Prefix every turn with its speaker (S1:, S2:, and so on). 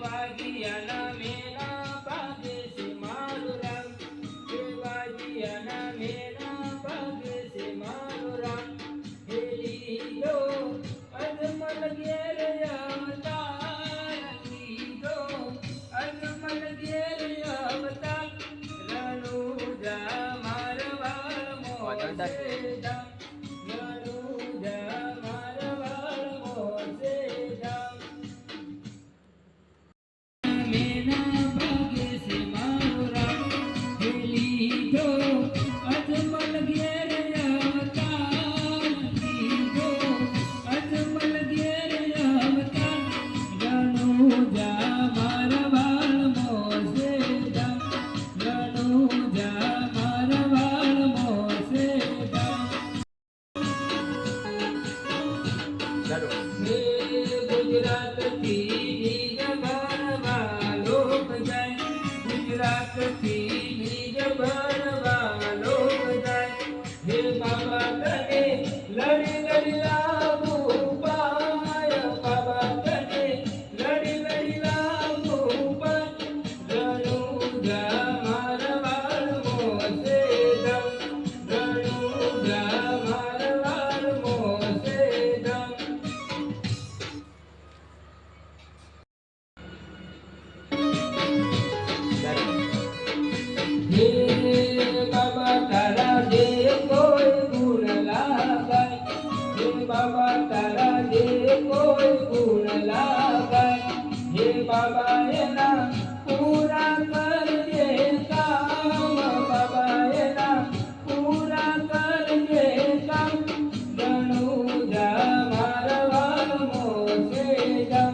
S1: વાજિયાના મેના ભાગે છે મારું રામ, વાજિયાના મેના ભાગે છે મારું રામ. હે લીધો અજમલ ઘેર અવતાર, લીધો અજમલ ઘેર અવતાર. રણુજા મારવાડ મોસે ધામ, રણુજા મારવાડ મોસે ધામ. મેના ભાગે છે મારું રામ, હે લીધો અજમલ ઘેર અવતાર, લીધો અજમલ ઘેર અવતાર. રણુજા મારવાડ મોસે ધામ, રણુજા મારવાડ મોસે ધામ. હે ગુજરાતથી નિજ ભરવા લોક જાય, ગુજરાતથી નિજ ભરવા લોક જાય. હે બાબા તને લડી લડી લાવું પાય, બાબા તને લડી લડી લાવું પાય. રણુજા મારવાડ મોસે ધામ, રણુજા મારવાડ મોસે ધામ. હે બાબા તારા જે કોઈ ગુણ લાગાય, હે બાબા તારા જે કોઈ ગુણ લાગાય. હે બાબા એના પૂરા કરજે કામ, બાબા એના પૂરા કરજે કામ. રણુજા મારવાડ મોસે ધામ,